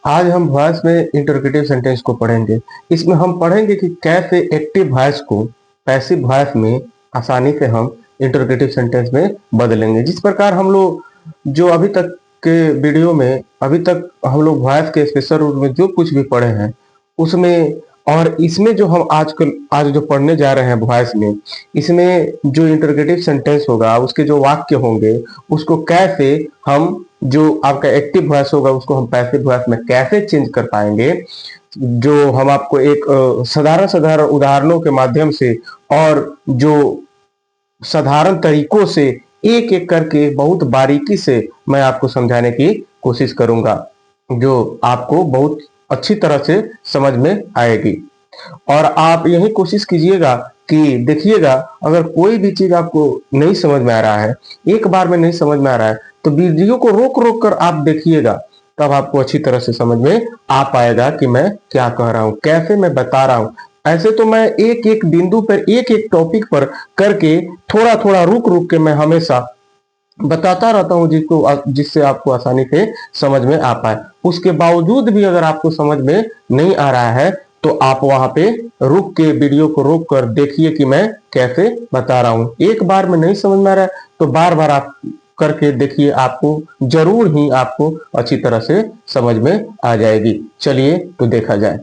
आज हम वॉइस में इंटरोगेटिव सेंटेंस को पढ़ेंगे। इसमें हम पढ़ेंगे कि कैसे एक्टिव वॉइस को पैसिव वॉइस में आसानी से हम इंटरोगेटिव सेंटेंस में बदलेंगे। जिस प्रकार हम लोग जो अभी तक के वीडियो में अभी तक हम लोग वॉइस के स्पेशल रूल में जो कुछ भी पढ़े हैं उसमें और इसमें जो हम आज जो पढ़ने जा रहे हैं वॉइस में, इसमें जो इंटरोगेटिव सेंटेंस होगा उसके जो वाक्य होंगे उसको कैसे हम जो आपका एक्टिव वॉइस होगा उसको हम पैसिव वॉइस में कैसे चेंज कर पाएंगे, जो हम आपको एक साधारण साधारण उदाहरणों के माध्यम से और जो साधारण तरीकों से एक एक करके बहुत बारीकी से मैं आपको समझाने की कोशिश करूंगा, जो आपको बहुत अच्छी तरह से समझ में आएगी। और आप यही कोशिश कीजिएगा कि देखिएगा, अगर कोई भी चीज आपको नहीं समझ में आ रहा है, एक बार में नहीं समझ में आ रहा है, तो वीडियो को रोक रोक कर आप देखिएगा, तब आपको अच्छी तरह से समझ में आ पाएगा कि मैं क्या कह रहा हूं, कैसे मैं बता रहा हूं। ऐसे तो मैं एक एक बिंदु पर एक एक टॉपिक पर करके थोड़ा थोड़ा रुक रुक के मैं हमेशा बताता रहता हूं जिससे आपको आसानी से समझ में आ पाए। उसके बावजूद भी अगर आपको समझ में नहीं आ रहा है तो आप वहां पे रुक के वीडियो को रोक कर देखिए कि मैं कैसे बता रहा हूं। एक बार में नहीं समझ में आ रहा है तो बार बार आप करके देखिए, आपको जरूर ही आपको अच्छी तरह से समझ में आ जाएगी। चलिए तो देखा जाए।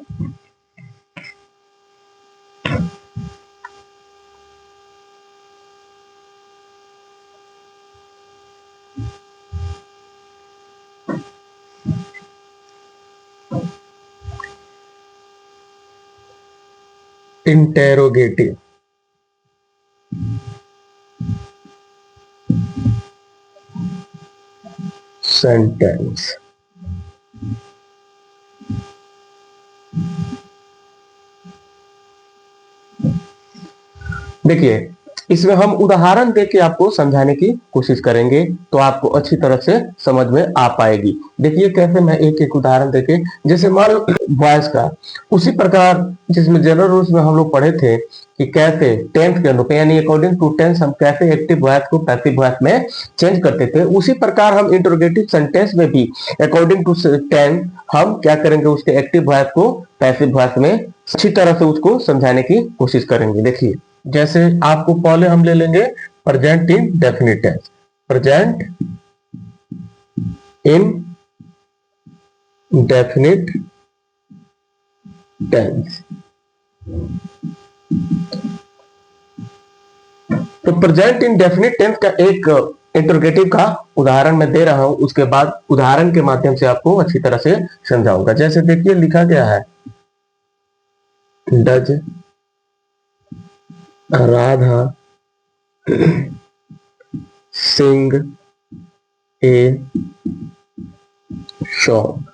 Interrogative sentence. देखिए, इसमें हम उदाहरण देके आपको समझाने की कोशिश करेंगे तो आपको अच्छी तरह से समझ में आ पाएगी। देखिए कैसे मैं एक एक उदाहरण देके, जैसे मान लो वॉइस का, उसी प्रकार जिसमें जनरल रूल्स में हम लोग पढ़े थे कि कैसे टेंस के अनुरूप यानी अकॉर्डिंग टू टेंस हम कैसे एक्टिव वॉइस को पैसिव वॉइस में चेंज करते थे, उसी प्रकार हम इंटरोगेटिव सेंटेंस में भी अकॉर्डिंग टू टेंस हम क्या करेंगे, उसके एक्टिव वॉइस को पैसिव वॉइस में अच्छी तरह से उसको समझाने की कोशिश करेंगे। देखिए, जैसे आपको पहले हम ले लेंगे present indefinite tense. Present indefinite tense. तो प्रेजेंट इन डेफिनिट टेंस का एक इंटरोगेटिव का उदाहरण मैं दे रहा हूं, उसके बाद उदाहरण के माध्यम से आपको अच्छी तरह से समझाऊंगा। जैसे देखिए लिखा गया है, does Radha sing a song.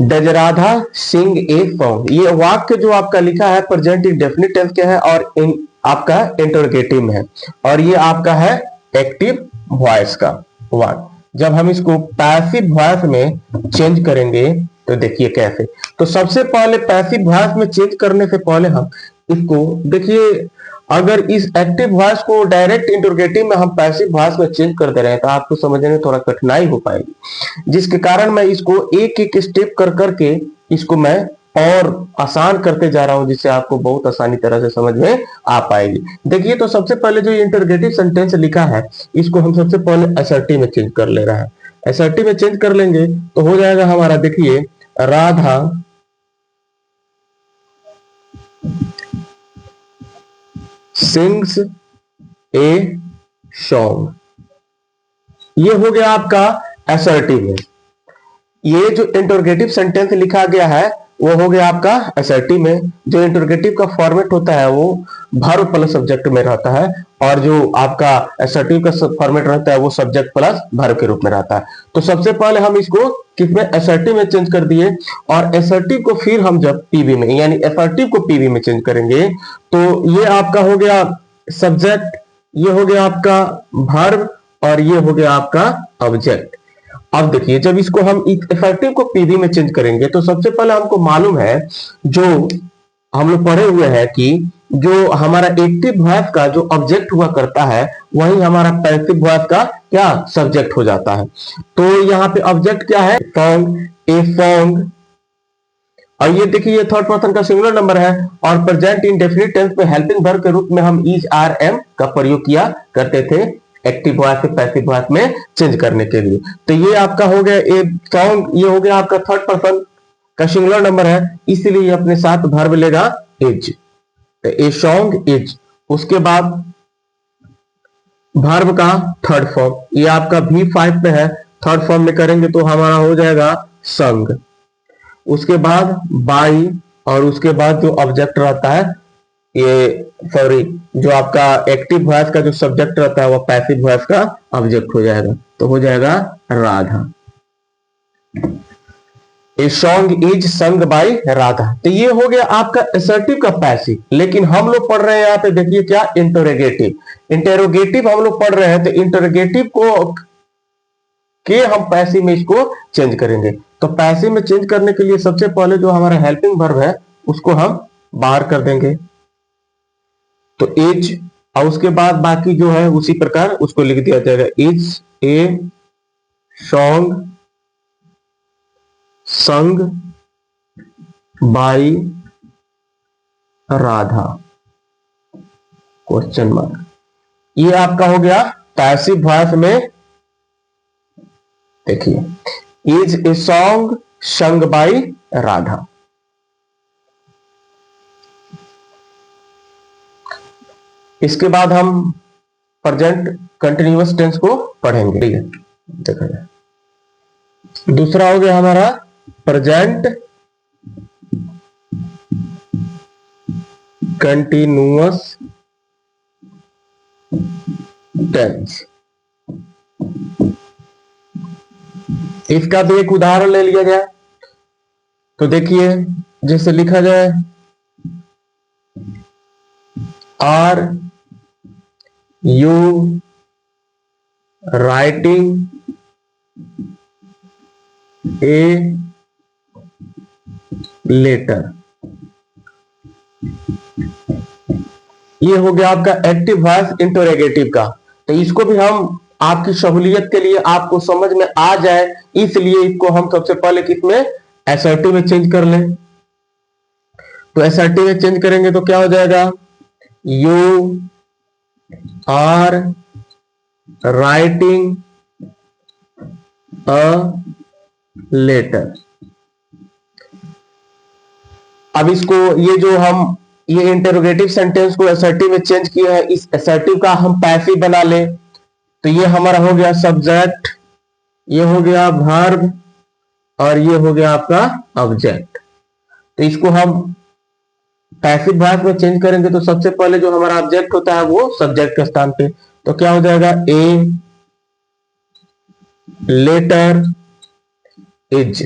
Does Radha sing a song, ये वाक्य जो आपका लिखा है प्रेजेंट इंडेफिनिट टेंस के है और आपका इंटरोगेटिव में है, और ये आपका है एक्टिव वॉइस का वाक्य। जब हम इसको पैसिव वॉइस में चेंज करेंगे तो देखिए कैसे। तो सबसे पहले पैसिव वॉइस में चेंज करने से पहले हम इसको देखिए, अगर इस एक्टिव वॉइस को डायरेक्ट इंटरोगेटिव में हम पैसिव वॉइस में चेंज कर दे रहे हैं तो आपको समझने में थोड़ा कठिनाई हो पाएगी, जिसके कारण मैं इसको एक एक स्टेप कर करके इसको मैं और आसान करते जा रहा हूं, जिससे आपको बहुत आसानी तरह से समझ में आ पाएगी। देखिए, तो सबसे पहले जो इंटरोगेटिव सेंटेंस लिखा है इसको हम सबसे पहले असर्टिव में चेंज कर ले रहा है। असर्टिव में चेंज कर लेंगे तो हो जाएगा हमारा, देखिए, राधा सिंग्स ए सॉन्ग। ये हो गया आपका असर्टिव में। ये जो इंटरोगेटिव सेंटेंस लिखा गया है वो हो गया आपका असर्टिव में। जो इंटरोगेटिव का फॉर्मेट होता है वो वर्ब प्लस सब्जेक्ट में रहता है, और जो आपका असर्टिव का फॉर्मेट रहता है वो सब्जेक्ट प्लस वर्ब के रूप में रहता है। तो सबसे पहले हम इसको किसमें, असर्टिव में चेंज कर दिए, और असर्टिव को फिर हम जब पीवी में यानी असर्टिव को पीवी में चेंज करेंगे तो ये आपका हो गया सब्जेक्ट, ये हो गया आपका वर्ब, और ये हो गया आपका ऑब्जेक्ट। अब देखिए, जब इसको हम इफेक्टिव को पीवी में चेंज करेंगे तो सबसे पहले हमको मालूम है, जो हम लोग पढ़े हुए हैं कि जो हमारा एक्टिव वॉइस का जो ऑब्जेक्ट हुआ करता है वही हमारा पैसिव वॉइस का क्या सब्जेक्ट हो जाता है। तो यहाँ पे ऑब्जेक्ट क्या है, सॉन्ग, ए सॉन्ग। और ये देखिए ये थर्ड पर्सन का सिंगुलर नंबर है और प्रेजेंट इंडेफिनिट टेंस में हेल्पिंग वर्ब के रूप में हम इज, आर, एम का प्रयोग किया करते थे एक्टिव वॉइस से पैसिव वॉइस में चेंज करने के लिए। तो ये आपका हो गया ए सॉन्ग, ये हो गया आपका थर्ड पर्सन का सिंगुलर नंबर है, इसलिए ये अपने साथ वर्ब लेगा इज। तो ए सॉन्ग इज। उसके बाद वर्ब का थर्ड फॉर्म, ये आपका V5 में है, थर्ड फॉर्म में करेंगे तो हमारा हो जाएगा संग। उसके बाद बाई, और उसके बाद जो ऑब्जेक्ट रहता है ये सॉरी जो आपका एक्टिव वॉइस का जो सब्जेक्ट रहता है वो पैसिव वॉइस का ऑब्जेक्ट हो जाएगा, तो हो जाएगा Radha. A song is sung by Radha. तो ये हो गया आपका असर्टिव का पैसिव। लेकिन हम लोग पढ़ रहे हैं यहाँ पे देखिए क्या, इंटरोगेटिव। इंटरोगेटिव हम लोग पढ़ रहे हैं, तो इंटरोगेटिव को के हम पैसिव में इसको चेंज करेंगे। तो पैसिव में चेंज करने के लिए सबसे पहले जो हमारा हेल्पिंग वर्ब है उसको हम बाहर कर देंगे, तो इज, और उसके बाद बाकी जो है उसी प्रकार उसको लिख दिया जाएगा, इज ए सॉन्ग संग बाई राधा क्वेश्चन मार्क। ये आपका हो गया पैसिव वॉइस में। देखिए इज ए सॉन्ग संग बाई राधा। इसके बाद हम प्रेजेंट कंटिन्यूअस टेंस को पढ़ेंगे। ठीक है, देखा जाए। दूसरा हो गया हमारा प्रेजेंट कंटिन्यूअस टेंस। इसका भी एक उदाहरण ले लिया जाए, तो देखिए जैसे लिखा जाए, are you writing a letter. ये हो गया आपका एक्टिव वॉइस इंटरोगेटिव का। तो इसको भी हम आपकी सहूलियत के लिए, आपको समझ में आ जाए इसलिए इसको हम सबसे पहले किसमें, असर्टिव में चेंज कर लें। तो असर्टिव में चेंज करेंगे तो क्या हो जाएगा, you are writing a letter. अब इसको ये जो हम ये इंटरोगेटिव सेंटेंस को असर्टिव में चेंज किया है, इस असर्टिव का हम पैसिव बना ले, तो ये हमारा हो गया सब्जेक्ट, ये हो गया वर्ब, और ये हो गया आपका ऑब्जेक्ट। तो इसको हम पैसिव वॉइस में चेंज करेंगे तो सबसे पहले जो हमारा ऑब्जेक्ट होता है वो सब्जेक्ट के स्थान पे, तो क्या हो जाएगा, ए लेटर इज।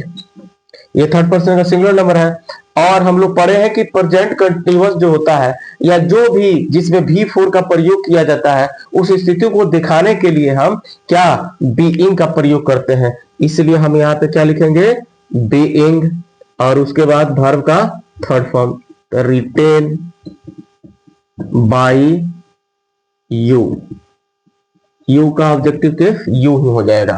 ये थर्ड पर्सन का सिंगुलर नंबर है। और हम लोग पढ़े हैं कि प्रेजेंट कंटिन्यूअस जो होता है या जो भी जिसमें V4 का प्रयोग किया जाता है उस स्थिति को दिखाने के लिए हम क्या बीइंग का प्रयोग करते हैं। इसलिए हम यहाँ पे क्या लिखेंगे, बीइंग, और उसके बाद वर्ब का third form, written by you. You का ऑब्जेक्टिव केस यू ही हो जाएगा।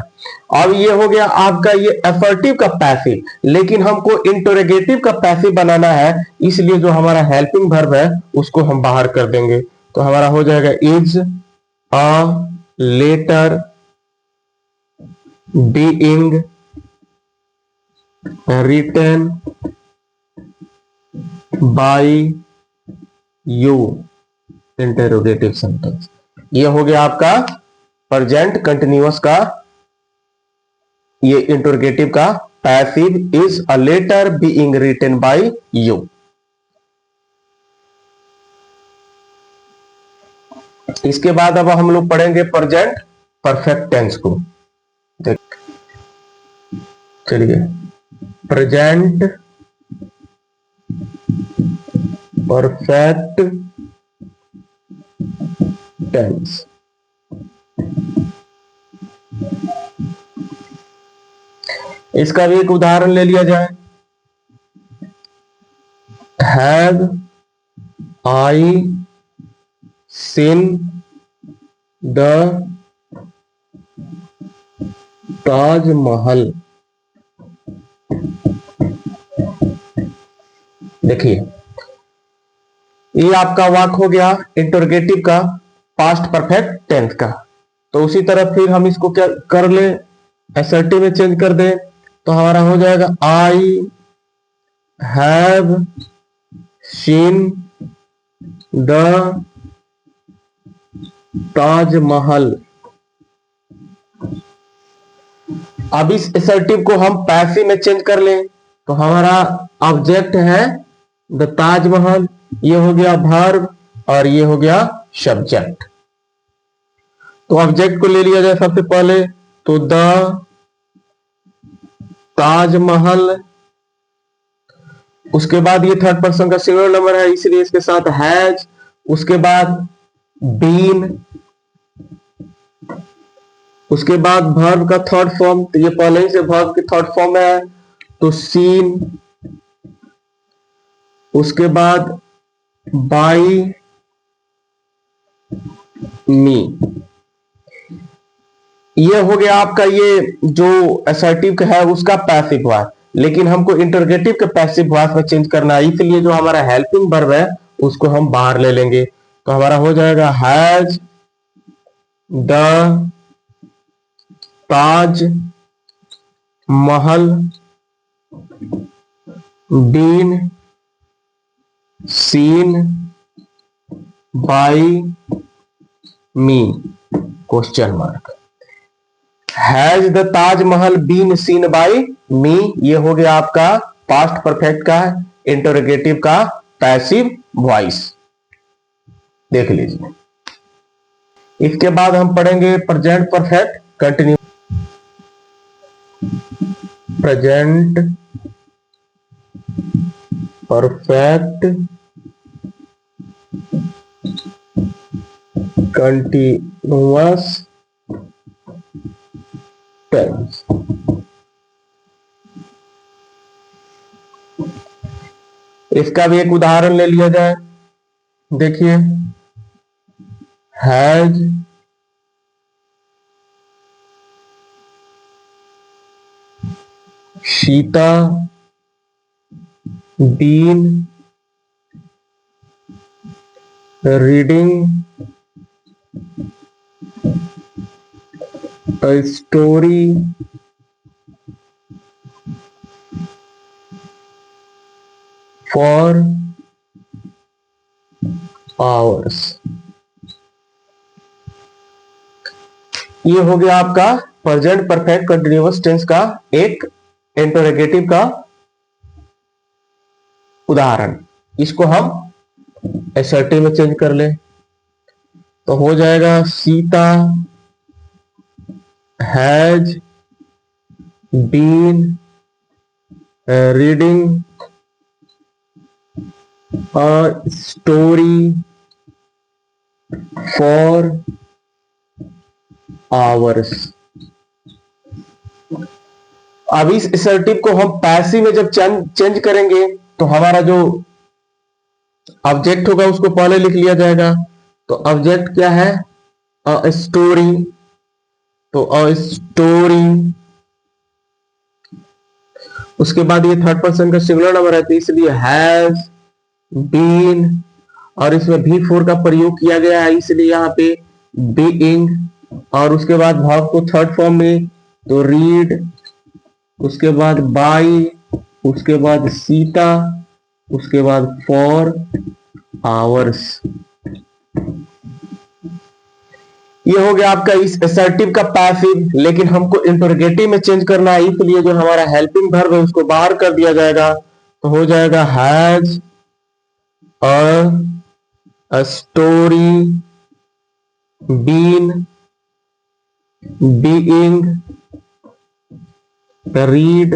अब ये हो गया आपका ये असर्टिव का पैसिव, लेकिन हमको इंटरोगेटिव का पैसिव बनाना है, इसलिए जो हमारा हेल्पिंग वर्ब है उसको हम बाहर कर देंगे, तो हमारा हो जाएगा is a letter being written by you interrogative sentence. ये हो गया आपका प्रेजेंट कंटिन्यूअस का ये इंटरोगेटिव का passive, is a letter being written by you. इसके बाद अब हम लोग पढ़ेंगे प्रेजेंट परफेक्ट टेंस को। चलिए, प्रेजेंट परफेक्ट टेंस। इसका भी एक उदाहरण ले लिया जाए, have I seen the Taj Mahal. देखिए, ये आपका वाक्य हो गया इंटरोगेटिव का पास्ट परफेक्ट टेंस का। तो उसी तरह फिर हम इसको क्या कर ले, असर्टिव में चेंज कर दे, तो हमारा हो जाएगा I have seen the Taj Mahal. अब इस असर्टिव को हम पैसिव में चेंज कर लें, तो हमारा ऑब्जेक्ट है द ताजमहल, ये हो गया वर्ब और ये हो गया सब्जेक्ट। तो ऑब्जेक्ट को ले लिया जाए सबसे पहले, तो द ताजमहल, उसके बाद ये थर्ड पर्सन का सिंगुलर नंबर है इसलिए इसके साथ हैज, उसके बाद बीन, उसके बाद वर्ब का थर्ड फॉर्म, तो ये पहले ही से वर्ब के थर्ड फॉर्म में है, तो सीन, उसके बाद बाई मी। ये हो गया आपका ये जो असर्टिव का है उसका पैसिव वॉइस, लेकिन हमको इंटरोगेटिव के पैसिव वॉइस में चेंज करना है, इसलिए जो हमारा हेल्पिंग वर्ब है उसको हम बाहर ले लेंगे। तो हमारा हो जाएगा has the Taj Mahal been seen by me question mark. Has the Taj Mahal been seen by me, ये हो गया आपका पास्ट परफेक्ट का इंटरोगेटिव का पैसिव वॉइस। देख लीजिए, इसके बाद हम पढ़ेंगे present perfect continue. Present perfect continuous tense. इसका भी एक उदाहरण ले लिया जाए। देखिए, has Sita been reading a story for hours। ये हो गया आपका प्रेजेंट परफेक्ट कंटिन्यूअस टेंस का एक इंटरोगेटिव का उदाहरण। इसको हम असर्टिव में चेंज कर ले, तो हो जाएगा Sita has been reading a story for hours। अब इस असर्टिव को हम पैसिव में जब चेंज करेंगे तो हमारा जो ऑब्जेक्ट होगा उसको पहले लिख लिया जाएगा। तो ऑब्जेक्ट क्या है, अ स्टोरी, तो अ स्टोरी, उसके बाद ये थर्ड पर्सन का सिंगुलर नंबर है तो इसलिए हैज बीन, और इसमें भी फोर का प्रयोग किया गया है इसलिए यहाँ पे बीइंग, और उसके बाद वर्ब को थर्ड फॉर्म में तो रीड, उसके बाद बाई, उसके बाद सीता, उसके बाद फॉर आवर्स। ये हो गया आपका इस असर्टिव का पैसिव, लेकिन हमको इंटरोगेटिव में चेंज करना है इसलिए जो हमारा हेल्पिंग वर्ब है उसको बाहर कर दिया जाएगा। तो हो जाएगा has a story been being read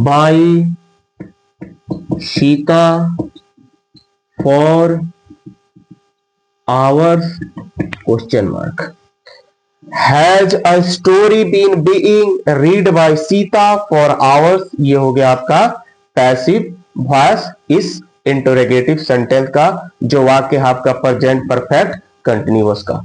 by Sita for hours question mark। Has a story been being read by Sita for hours, ये हो गया आपका पैसिव वॉइस इस इंटरोगेटिव सेंटेंस का जो वाक्य है आपका प्रेजेंट परफेक्ट कंटिन्यूअस का।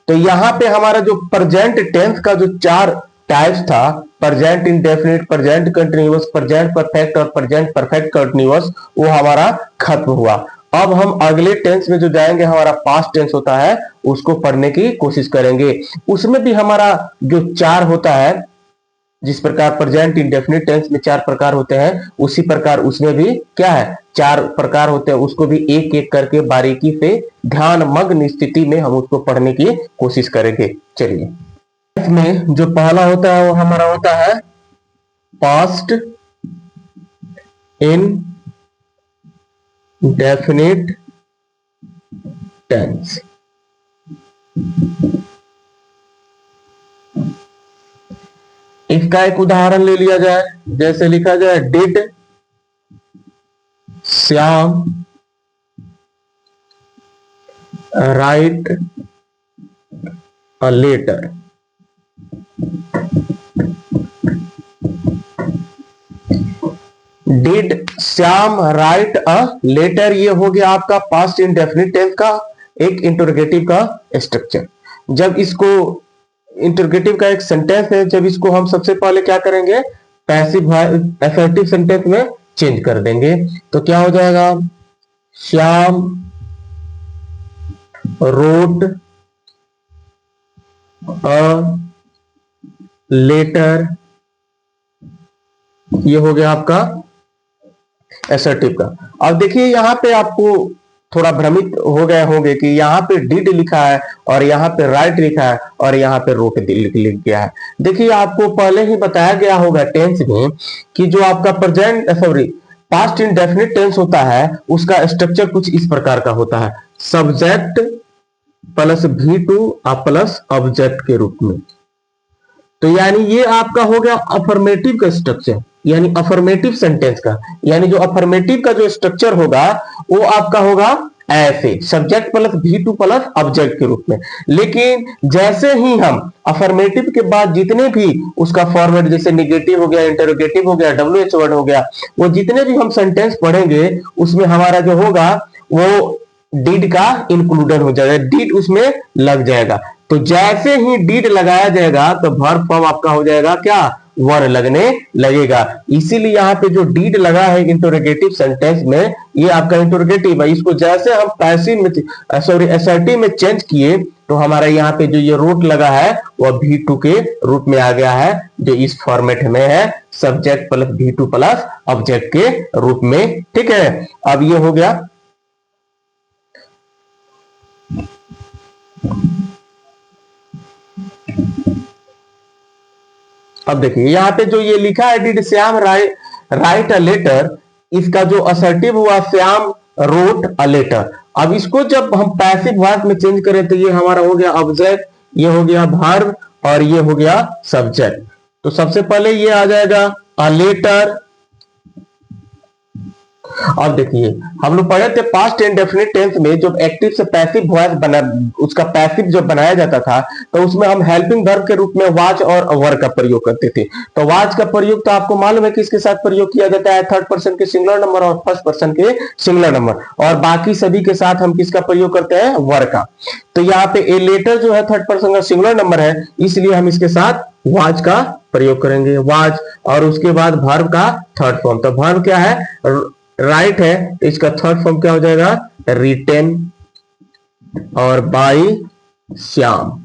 तो यहां पे हमारा जो प्रेजेंट टेंस का जो चार टाइप्स था, present indefinite, present continuous, present perfect और प्रेजेंट परफेक्ट कंटिन्यूअस, वो हमारा खत्म हुआ। अब हम अगले टेंस में जो जाएंगे, हमारा पास्ट टेंस होता है, उसको पढ़ने की कोशिश करेंगे। उसमें भी हमारा जो चार होता है, जिस प्रकार प्रेजेंट इंडेफिनिट टेंस में चार प्रकार होते हैं, उसी प्रकार उसमें भी क्या है, चार प्रकार होते हैं। उसको भी एक एक करके बारीकी से ध्यान मग्न स्थिति में हम उसको पढ़ने की कोशिश करेंगे। चलिए, इसमें जो पहला होता है वो हमारा होता है पास्ट इनडेफिनिट टेंस। इसका एक उदाहरण ले लिया जाए, जैसे लिखा जाए did Shyam write a letter. Did Shyam write a letter, ये हो गया आपका पास्ट इंडेफिनिट टेंस का एक इंटरोगेटिव का स्ट्रक्चर। जब इसको इंटरोगेटिव का एक सेंटेंस है, जब इसको हम सबसे पहले क्या करेंगे, पैसिव असर्टिव सेंटेंस में चेंज कर देंगे। तो क्या हो जाएगा, श्याम रोट अ लेटर, ये हो गया आपका असर्टिव का। अब देखिए यहां पे आपको थोड़ा भ्रमित हो गए होंगे कि यहाँ पे डिड लिखा है और यहाँ पे राइट लिखा है और यहाँ पे रोट लिख गया है। देखिए आपको पहले ही बताया गया होगा टेंस में कि जो आपका present sorry past indefinite tense होता है, उसका स्ट्रक्चर कुछ इस प्रकार का होता है, subject plus V2 plus object के रूप में। तो यानी ये आपका हो गया अफर्मेटिव का स्ट्रक्चर, यानी अफर्मेटिव सेंटेंस का, यानी जो अफर्मेटिव का जो स्ट्रक्चर होगा वो आपका होगा ऐसे, subject plus V2 plus object के रूप में। लेकिन जैसे ही हम अफर्मेटिव के बाद जितने भी उसका फॉर्मेट, जैसे निगेटिव हो गया, इंटरोगेटिव हो गया, WH वर्ड हो गया, वो जितने भी हम सेंटेंस पढ़ेंगे उसमें हमारा जो होगा वो डिड का इंक्लूडेड हो जाएगा, डिड उसमें लग जाएगा। तो जैसे ही डिड लगाया जाएगा तो वर्ब फॉर्म आपका हो जाएगा क्या, वर लगने लगेगा। इसीलिए यहाँ पे जो डिड लगा है इंटरोगेटिव सेंटेंस में, ये आपका इंटरोगेटिव है। इसको जैसे हम पैसिव में सॉरी असर्टिव में चेंज किए तो हमारा यहाँ पे जो ये रूट लगा है वह V2 के रूप में आ गया है, जो इस फॉर्मेट में है, subject plus V2 plus object के रूप में। ठीक है, अब ये हो गया। अब देखिए यहाँ पे जो ये लिखा है did Shyam write a letter, इसका जो असर्टिव हुआ श्याम रोट अ लेटर। अब इसको जब हम पैसिव वॉइस में चेंज करें तो ये हमारा हो गया ऑब्जेक्ट, ये हो गया वर्ब और ये हो गया सब्जेक्ट। तो सबसे पहले ये आ जाएगा अ लेटर। अब देखिए हम लोग पढ़े थे पास्ट इंडेफिनिट टेंस में जब एक्टिव से पैसिव वॉइस बना, उसका पैसिव जब बनाया जाता था तो उसमें हम हेल्पिंग वर्ब के रूप में वाच और वर का प्रयोग करते थे। तो वाच का प्रयोग तो आपको मालूम है कि इसके साथ प्रयोग किया जाता है थर्ड पर्सन के सिंगुलर नंबर और फर्स्ट पर्सन के सिंगुलर नंबर, और बाकी सभी के साथ हम किसका प्रयोग करते हैं, वर का। तो यहाँ पे ए लेटर जो है थर्ड पर्सन का सिंगुलर नंबर है, इसलिए हम इसके साथ वाच का प्रयोग करेंगे, वाच। और उसके बाद वर्ब का थर्ड फॉर्म, तो वर्ब क्या है, राइट है, तो इसका थर्ड फॉर्म क्या हो जाएगा, रिटेन और बाई श्याम।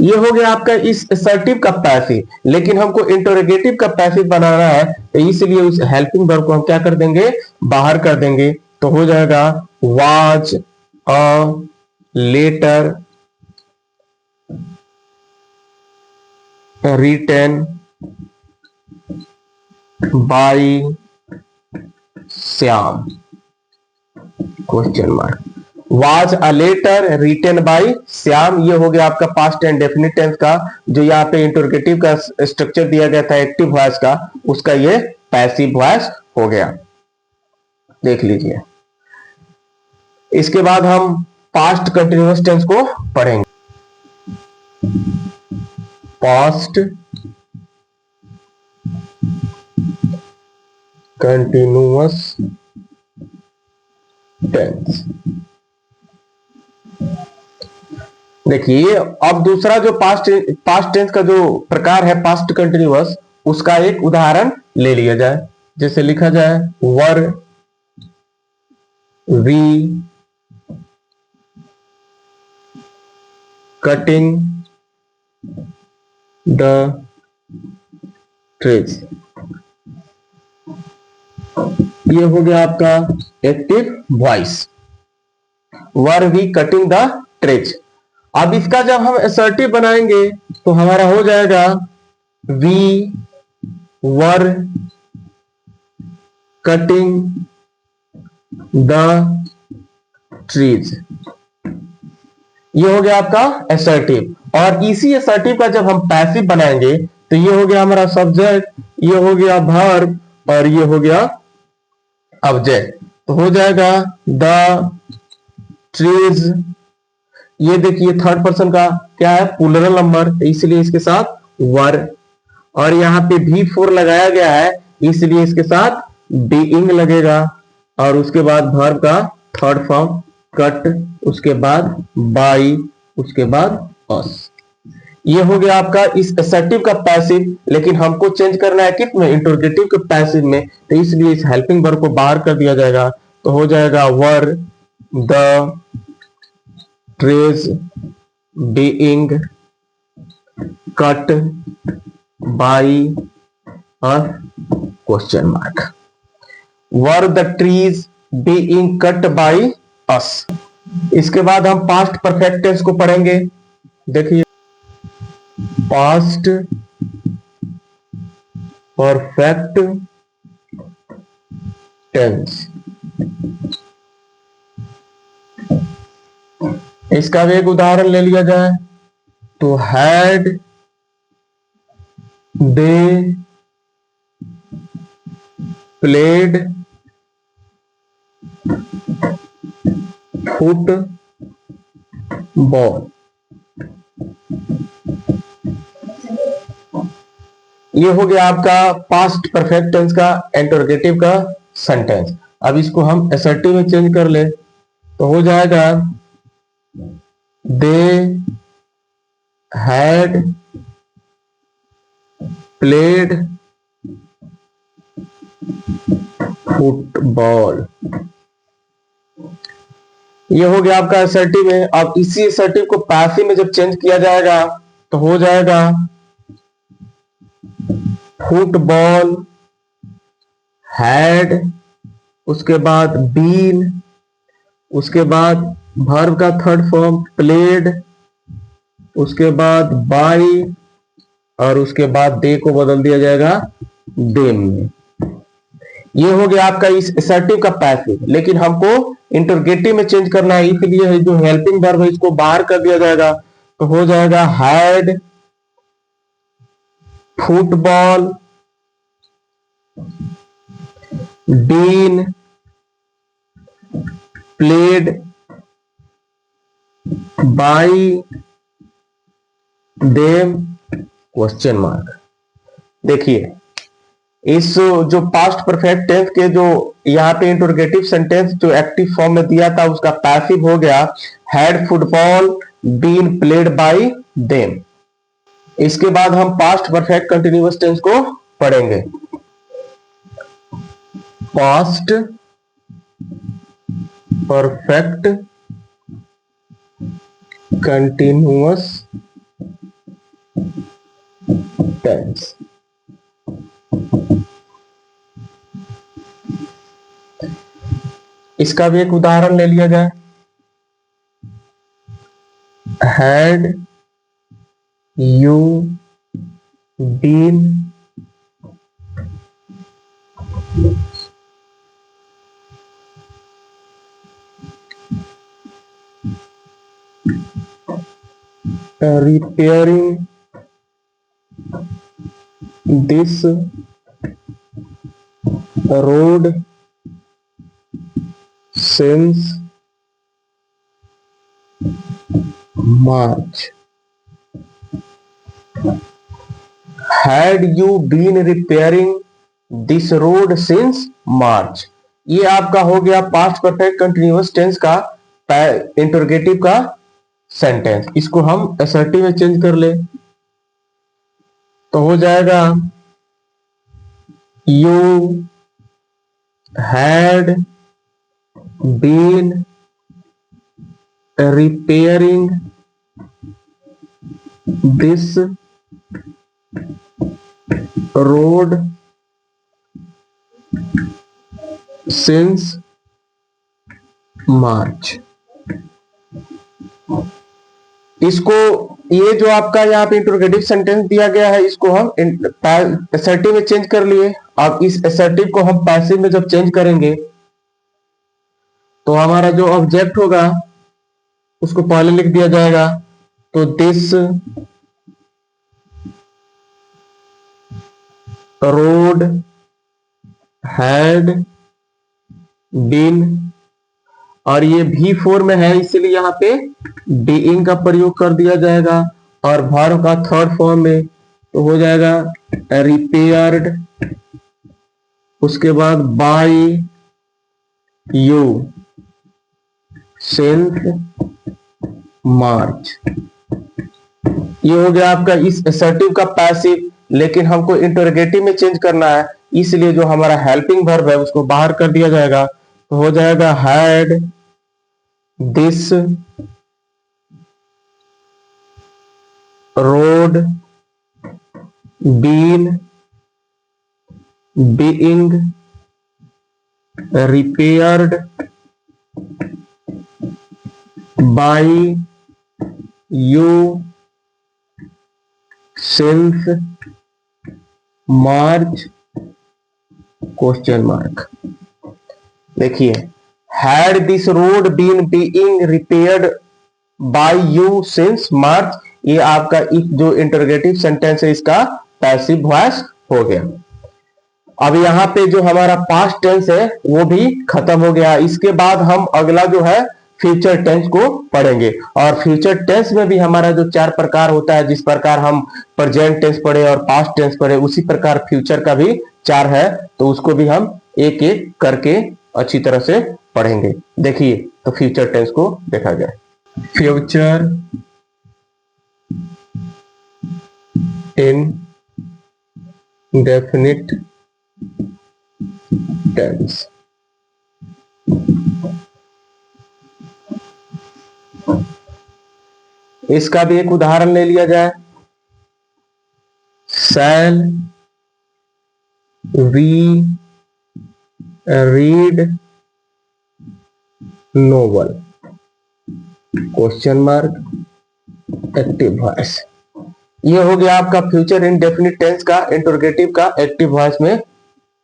ये हो गया आपका इस असर्टिव का पैसिव। लेकिन हमको इंटरोगेटिव का पैसिव बनाना है, तो इसलिए उस हेल्पिंग वर्ब को हम क्या कर देंगे, बाहर कर देंगे। तो हो जाएगा was a letter written by Shyam, question mark. Was a letter written by Shyam, ये हो गया आपका पास्ट एंड डेफिनिट टेंस का, जो यहाँ पे इंटरोगेटिव का स्ट्रक्चर दिया गया था एक्टिव वॉइस का, उसका ये पैसिव वॉइस हो गया। देख लीजिए, इसके बाद हम पास्ट कंटिन्यूअस टेंस को पढ़ेंगे। Past continuous tense. देखिए अब दूसरा जो पास्ट टेंस का जो प्रकार है पास्ट कंटिन्यूअस, उसका एक उदाहरण ले लिया जाए। जैसे लिखा जाए were we cutting the trees. ये हो गया आपका active voice, were we cutting the trees. अब इसका जब हम असर्टिव बनाएंगे तो हमारा हो जाएगा we were cutting the trees. ये हो गया आपका असर्टिव। और इसी असर्टिव का जब हम पैसिव बनाएंगे तो ये हो गया हमारा सब्जेक्ट, ये हो गया वर्ब और ये हो गया ऑब्जेक्ट। तो हो जाएगा द ट्रीज। ये देखिए थर्ड पर्सन का क्या है, प्लूरल नंबर, इसलिए इसके साथ वर। और यहाँ पे V4 लगाया गया है इसलिए इसके साथ बीइंग लगेगा। और उसके बाद वर्ब का थर्ड फॉर्म कट, उसके बाद बाई, उसके बाद अस। ये हो गया आपका इस असर्टिव का पैसिव। लेकिन हमको चेंज करना है किस में, इंटरोगेटिव के पैसिव में, तो इसलिए इस हेल्पिंग वर्ब को बाहर कर दिया जाएगा। तो हो जाएगा were the trees being cut by a question mark. Were the trees being cut by us. इसके बाद हम पास्ट परफेक्ट टेंस को पढ़ेंगे। देखिए पास्ट परफेक्ट टेंस, इसका भी एक उदाहरण ले लिया जाए तो हैड दे प्लेड फुटबॉल। ये हो गया आपका पास्ट परफेक्ट टेंस का इंटरोगेटिव का सेंटेंस। अब इसको हम असर्टिव में चेंज कर ले तो हो जाएगा दे हैड प्लेड फुटबॉल। ये हो गया आपका असर्टिव में। अब इसी असर्टिव को पैसिव में जब चेंज किया जाएगा तो हो जाएगा फुटबॉल हैड, उसके बाद बीन, उसके बाद वर्ब का थर्ड फॉर्म प्लेड, उसके बाद बाई और उसके बाद दे को बदल दिया जाएगा देम में। ये हो गया आपका इस असर्टिव का पैसिव। लेकिन हमको इंटरोगेटिव में चेंज करना है इसलिए जो हेल्पिंग वर्ब है इसको बाहर कर दिया जाएगा। तो हो जाएगा had football been played by them question mark. देखिए इस जो पास्ट परफेक्ट टेंस के जो यहाँ पे इंटरोगेटिव सेंटेंस जो एक्टिव फॉर्म में दिया था उसका पैसिव हो गया had football been played by them. इसके बाद हम पास्ट परफेक्ट कंटिन्यूअस टेंस को पढ़ेंगे। पास्ट परफेक्ट कंटिन्यूअस टेंस, इसका भी एक उदाहरण ले लिया जाए। Had you been repairing this road since March? Had you been repairing this road since March. ये आपका हो गया पास्ट परफेक्ट कंटिन्यूअस टेंस का इंटरोगेटिव का सेंटेंस। इसको हम असर्टिव में चेंज कर ले तो हो जाएगा you had been repairing this road since March. इसको ये जो आपका यहाँ पे इंटरोगेटिव सेंटेंस दिया गया है इसको हम असर्टिव में चेंज कर लिए। अब इस असर्टिव को हम पैसिव में जब चेंज करेंगे तो हमारा जो ऑब्जेक्ट होगा उसको पहले लिख दिया जाएगा। तो दिस रोड हैड बीन, और ये V4 में है इसलिए यहाँ पे बीइंग का प्रयोग कर दिया जाएगा, और वर्ब का थर्ड फॉर्म में तो हो जाएगा रिपेयर्ड, उसके बाद बाय यू सिंस मार्च। ये हो गया आपका इस असर्टिव का पैसिव, लेकिन हमको इंटरोगेटिव में चेंज करना है इसलिए जो हमारा हेल्पिंग वर्ब है उसको बाहर कर दिया जाएगा। तो हो जाएगा had this road been being repaired by you since March question mark. देखिए had this road been being repaired by you since March, ये आपका जो इंटरोगेटिव सेंटेंस है इसका पैसिव वॉइस हो गया। अब यहाँ पे जो हमारा पास्ट टेंस है वो भी खत्म हो गया। इसके बाद हम अगला जो है फ्यूचर टेंस को पढ़ेंगे, और फ्यूचर टेंस में भी हमारा जो 4 प्रकार होता है, जिस प्रकार हम प्रेजेंट टेंस पढ़े और पास्ट टेंस पढ़े उसी प्रकार फ्यूचर का भी 4 है, तो उसको भी हम एक एक करके अच्छी तरह से पढ़ेंगे। देखिए तो फ्यूचर टेंस को देखा जाए। Future indefinite tense. इसका भी एक उदाहरण ले लिया जाए। Shall we read novel question mark active voice. ये हो गया आपका फ्यूचर इंडेफिनिट टेंस का इंटरोगेटिव का एक्टिव वॉइस में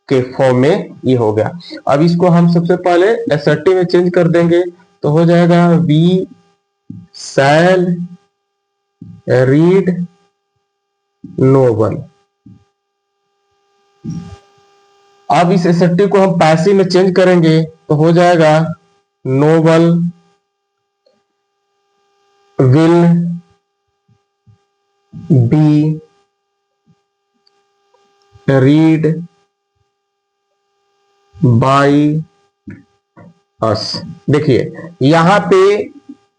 के फॉर्म में ये हो गया। अब इसको हम सबसे पहले असर्टिव में चेंज कर देंगे तो हो जाएगा वी शैल रीड नोवेल। अब इस असर्टिव को हम पैसिव में चेंज करेंगे तो हो जाएगा novel will be read by us. देखिए यहां पे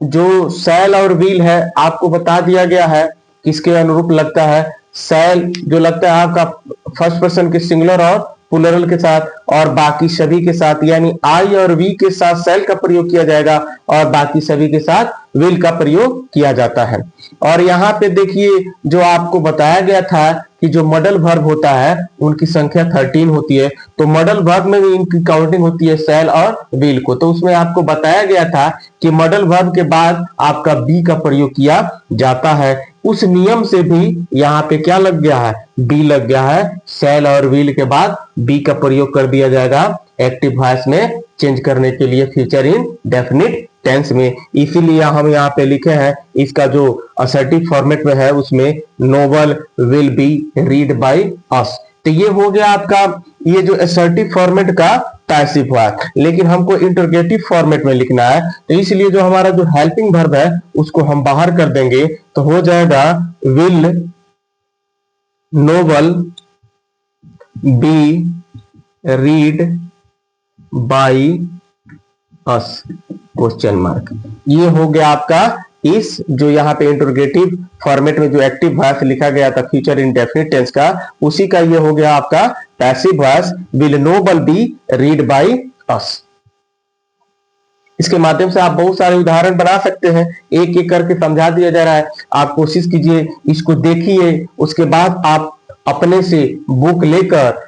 जो शैल और विल है आपको बता दिया गया है किसके अनुरूप लगता है। शैल जो लगता है आपका फर्स्ट पर्सन के सिंगुलर और प्लूरल के साथ, और बाकी सभी के साथ, यानी आई और वी के साथ शैल का प्रयोग किया जाएगा और बाकी सभी के साथ विल का प्रयोग किया जाता है। और यहाँ पे देखिए जो आपको बताया गया था कि जो मॉडल वर्ब होता है उनकी संख्या 13 होती है, तो मॉडल वर्ब में भी इनकी काउंटिंग होती है शैल और विल को। तो उसमें आपको बताया गया था कि मॉडल वर्ब के बाद आपका बी का प्रयोग किया जाता है। उस नियम से भी यहाँ पे क्या लग गया है, बी लग गया है। शैल और विल के बाद बी का प्रयोग कर दिया जाएगा एक्टिव वॉइस में चेंज करने के लिए फ्यूचर इन डेफिनिट टेंस में। इसीलिए हम यहाँ पे लिखे हैं इसका जो असर्टिव फॉर्मेट में है उसमें novel will be read by us. तो ये हो गया आपका ये जो असर्टिव फॉर्मेट का पैसिव हुआ, लेकिन हमको इंटरोगेटिव फॉर्मेट में लिखना है तो इसलिए जो हमारा जो हेल्पिंग वर्ब है उसको हम बाहर कर देंगे तो हो जाएगा will novel be read by us question mark. ये हो गया आपका इस जो यहाँ पे इंटरोगेटिव फॉर्मेट में जो एक्टिव वॉइस लिखा गया था फ्यूचर इंडेफिनिट टेंस का, उसी का ये हो गया आपका passive voice will novel be read by us. इसके माध्यम से आप बहुत सारे उदाहरण बना सकते हैं, एक एक करके समझा दिया जा रहा है। आप कोशिश कीजिए, इसको देखिए, उसके बाद आप अपने से बुक लेकर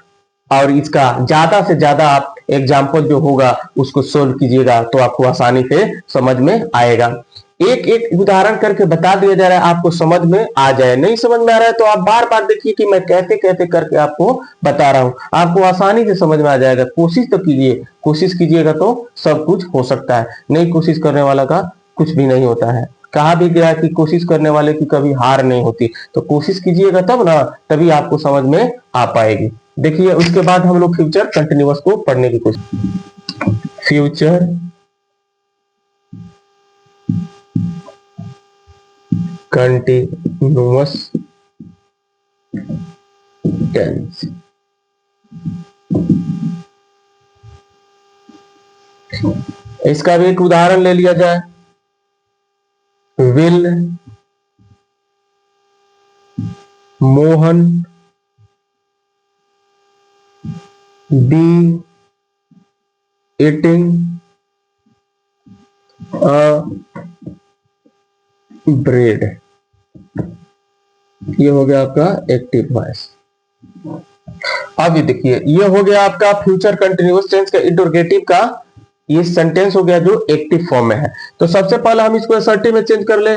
और इसका ज्यादा से ज्यादा आप एग्जाम्पल जो होगा उसको सोल्व कीजिएगा, तो आपको आसानी से समझ में आएगा। एक एक उदाहरण करके बता दिया जा रहा है, आपको समझ में आ जाए। नहीं समझ में आ रहा है तो आप बार बार देखिए कि मैं कैसे कैसे करके आपको बता रहा हूं, आपको आसानी से समझ में आ जाएगा। कोशिश तो कीजिए, कोशिश कीजिएगा तो सब कुछ हो सकता है। नहीं कोशिश करने वाला का कुछ भी नहीं होता है। कहा भी गया कि कोशिश करने वाले की कभी हार नहीं होती। तो कोशिश कीजिएगा तब ना, तभी आपको समझ में आ पाएगी। देखिए उसके बाद हम लोग फ्यूचर कंटिन्यूअस को पढ़ने की कोशिश। Future continuous tense. इसका भी एक उदाहरण ले लिया जाए। Will Mohan be eating a bread. ये हो गया आपका एक्टिव वॉइस। अब ये देखिए, ये हो गया आपका फ्यूचर कंटिन्यूअस टेंस का इंटरोगेटिव का ये सेंटेंस हो गया जो एक्टिव फॉर्म में है। तो सबसे पहले हम इसको असर्टिव में चेंज कर ले।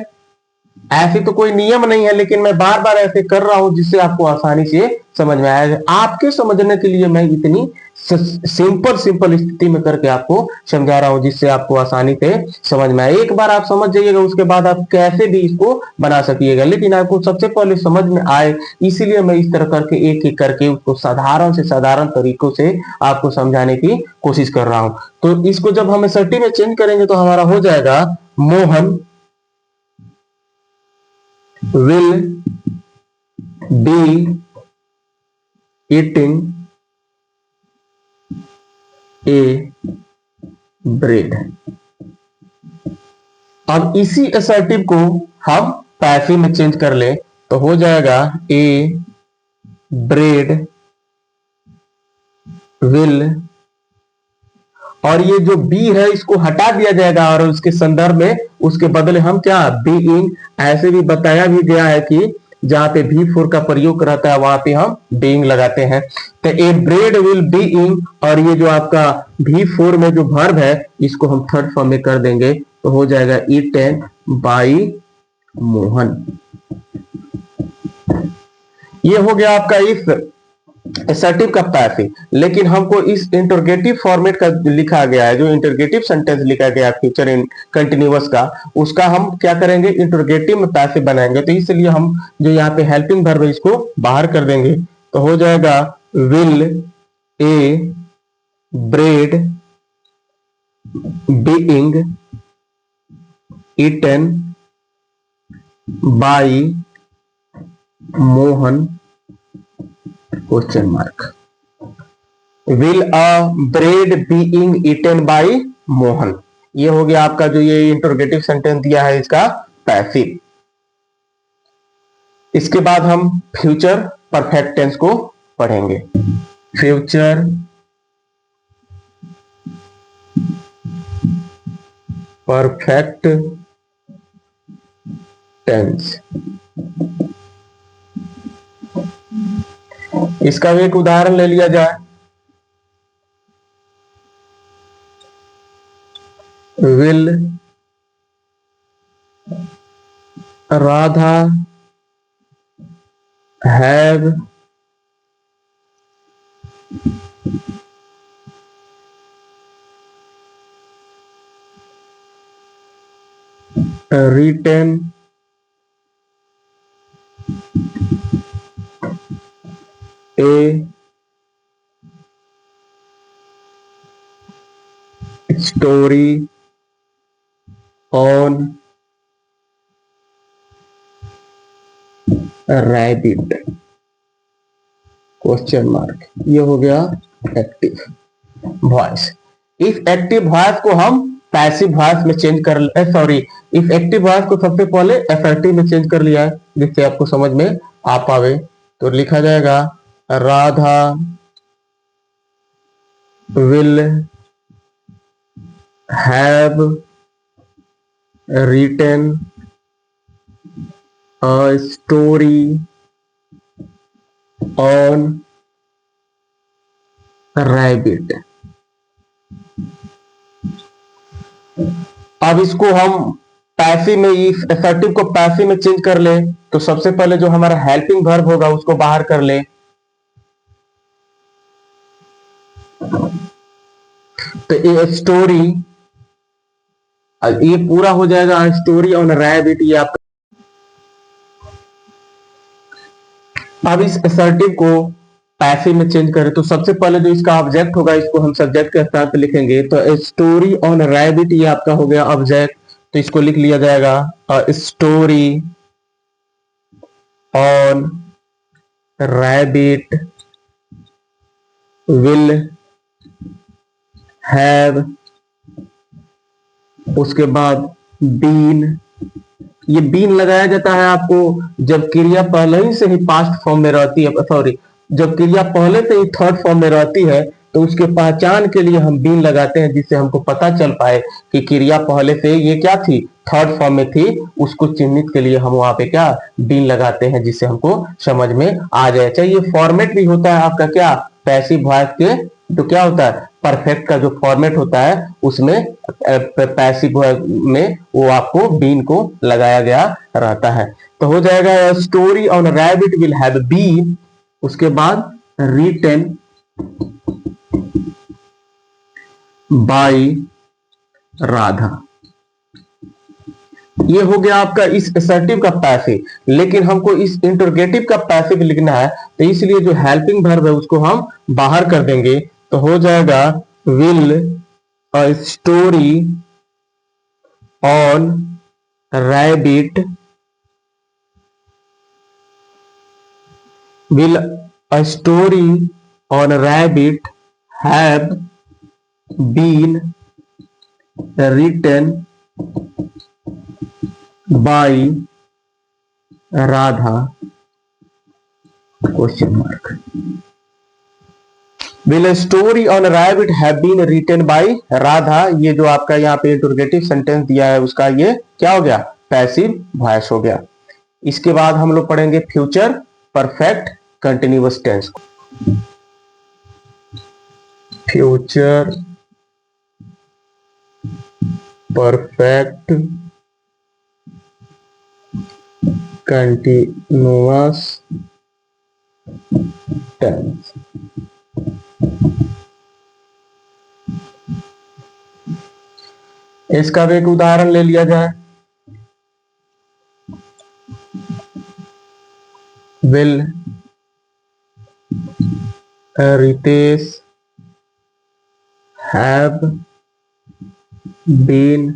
ऐसे तो कोई नियम नहीं है, लेकिन मैं बार बार ऐसे कर रहा हूं जिससे आपको आसानी से समझ में आएगा। आपके समझने के लिए मैं इतनी सिंपल सिंपल स्थिति में करके आपको समझा रहा हूं, जिससे आपको आसानी से समझ में आए। एक बार आप समझ जाइएगा, उसके बाद आप कैसे भी इसको बना सकिएगा, लेकिन आपको सबसे पहले समझ में आए, इसीलिए मैं इस तरह करके एक एक करके उसको साधारण से साधारण तरीकों से आपको समझाने की कोशिश कर रहा हूं। तो इसको जब हम असर्टिव में चेंज करेंगे तो हमारा हो जाएगा Mohan will be eating a bread। अब इसी असर्टिव को हम पैसिव में चेंज कर ले तो हो जाएगा ए ब्रेड विल, और ये जो बी है इसको हटा दिया जाएगा और उसके संदर्भ में उसके बदले हम क्या बीइंग। ऐसे भी बताया भी गया है कि जहां पे भी फोर का प्रयोग रहता है वहां पे हम बीइंग लगाते हैं। तो ए ब्रेड विल बीइंग, और ये जो आपका भी फोर में जो वर्ब है इसको हम थर्ड फॉर्म में कर देंगे तो हो जाएगा ईटेन बाई मोहन। ये हो गया आपका इस असर्टिव का पैसिव। लेकिन हमको इस इंटरोगेटिव फॉर्मेट का लिखा गया है, जो इंटरोगेटिव सेंटेंस लिखा गया है फ्यूचर इन कंटिन्यूअस का, उसका हम क्या करेंगे इंटरोगेटिव में पैसिव बनाएंगे। तो इसलिए हम जो यहाँ पे हेल्पिंग वर्ब है इसको बाहर कर देंगे तो हो जाएगा will a bread being eaten by Mohan question mark. Will a bread being eaten by Mohan. ये हो गया आपका जो ये इंटरोगेटिव सेंटेंस दिया है इसका पैसिव। इसके बाद हम फ्यूचर परफेक्ट टेंस को पढ़ेंगे। Future perfect tense. इसका भी एक उदाहरण ले लिया जाए। Will Radha have written a story on a rabbit। Question mark. ये हो गया एक्टिव वॉइस। इस एक्टिव वॉइस को हम पैसिव वॉइस में चेंज कर सॉरी, इस एक्टिव वॉइस को सबसे पहले असर्टिव में चेंज कर लिया है, जिससे आपको समझ में आ पावे। तो लिखा जाएगा Radha will have written a story on rabbit. अब इसको हम पैसिव में, इस असर्टिव को पैसिव में चेंज कर ले, तो सबसे पहले जो हमारा हेल्पिंग वर्ब होगा उसको बाहर कर ले। तो ये स्टोरी, ये पूरा हो जाएगा स्टोरी ऑन रैबिट। ये आपका, अब इस असर्टिव को पैसिव में चेंज करें तो सबसे पहले जो इसका ऑब्जेक्ट होगा इसको हम सब्जेक्ट के स्थान पे लिखेंगे। तो स्टोरी ऑन रैबिट ये आपका हो गया ऑब्जेक्ट, तो इसको लिख लिया जाएगा story on rabbit will have, उसके बाद बीन। ये बीन लगाया जाता है आपको जब क्रिया पहले ही से ही पास्ट फॉर्म में रहती है, सॉरी, जब क्रिया पहले से ही थर्ड फॉर्म में रहती है तो उसके पहचान के लिए हम बीन लगाते हैं, जिससे हमको पता चल पाए कि क्रिया पहले से ये क्या थी, थर्ड फॉर्म में थी। उसको चिन्हित के लिए हम वहां पे क्या बीन लगाते हैं, जिससे हमको समझ में आ जाए। चाहिए फॉर्मेट भी होता है आपका क्या पैसिव वॉइस के, तो क्या होता है परफेक्ट का जो फॉर्मेट होता है उसमें पैसिव में वो आपको बीन को लगाया गया रहता है। तो हो जाएगा story on rabbit will have been, उसके बाद रिटन बाय राधा। ये हो गया आपका इस असर्टिव का पैसिव, लेकिन हमको इस इंटरोगेटिव का पैसिव लिखना है, तो इसलिए जो हेल्पिंग वर्ब है उसको हम बाहर कर देंगे। तो हो जाएगा will a story on rabbit, will a story on a rabbit have been written by Radha, question mark. Will a story on a rabbit have been written by Radha, ये जो आपका यहाँ पे इंटरोगेटिव सेंटेंस दिया है उसका ये क्या हो गया पैसिव वॉइस हो गया। इसके बाद हम लोग पढ़ेंगे future perfect continuous tense. Future perfect continuous tense. इसका भी एक उदाहरण ले लिया जाए। Will Ritesh have been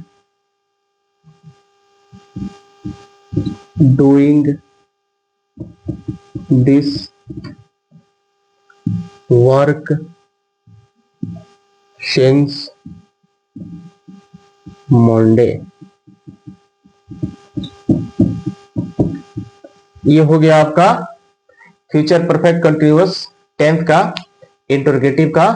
doing this work since Monday. ये हो गया आपका फ्यूचर परफेक्ट कंटिन्यूअस टेंस का इंटरोगेटिव का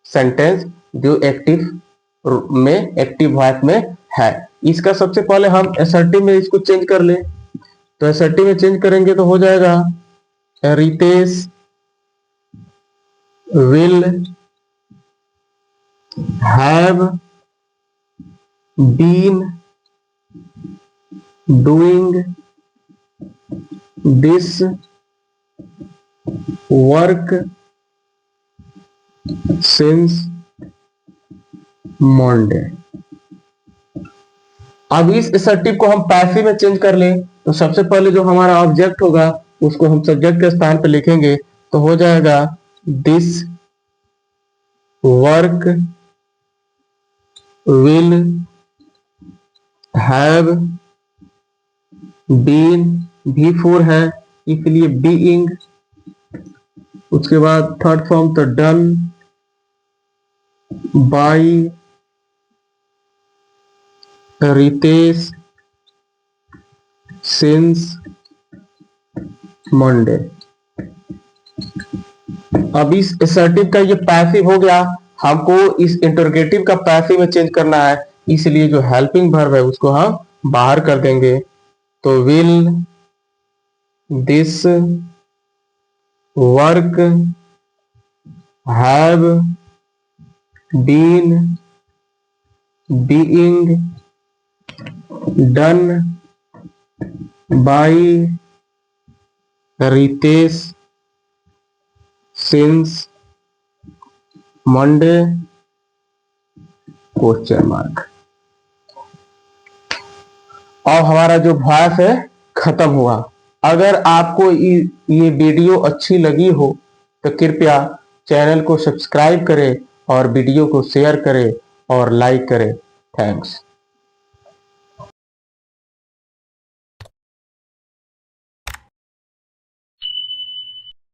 सेंटेंस जो एक्टिव में, एक्टिव वॉइस में है। इसका सबसे पहले हम असर्टिव में इसको चेंज कर ले, तो असर्टिव में चेंज करेंगे तो हो जाएगा Ritesh will have been doing this work since Monday. अब इस असर्टिव को हम पैसिव में चेंज कर ले, तो सबसे पहले जो हमारा ऑब्जेक्ट होगा उसको हम सब्जेक्ट के स्थान पे लिखेंगे। तो हो जाएगा this work will have been, भी फोर है इसलिए बीइंग उसके बाद थर्ड फॉर्म तो done by Ritesh since Monday. अब इस असर्टिव का ये पैसिव हो गया, हमको इस इंटरोगेटिव का पैसिव में चेंज करना है, इसलिए जो हेल्पिंग वर्ब है उसको हम बाहर कर देंगे। तो will this work have been being done by Ritesh since Monday question mark. और हमारा जो वॉइस है खत्म हुआ। अगर आपको ये वीडियो अच्छी लगी हो तो कृपया चैनल को सब्सक्राइब करें और वीडियो को शेयर करें और लाइक करें। थैंक्स।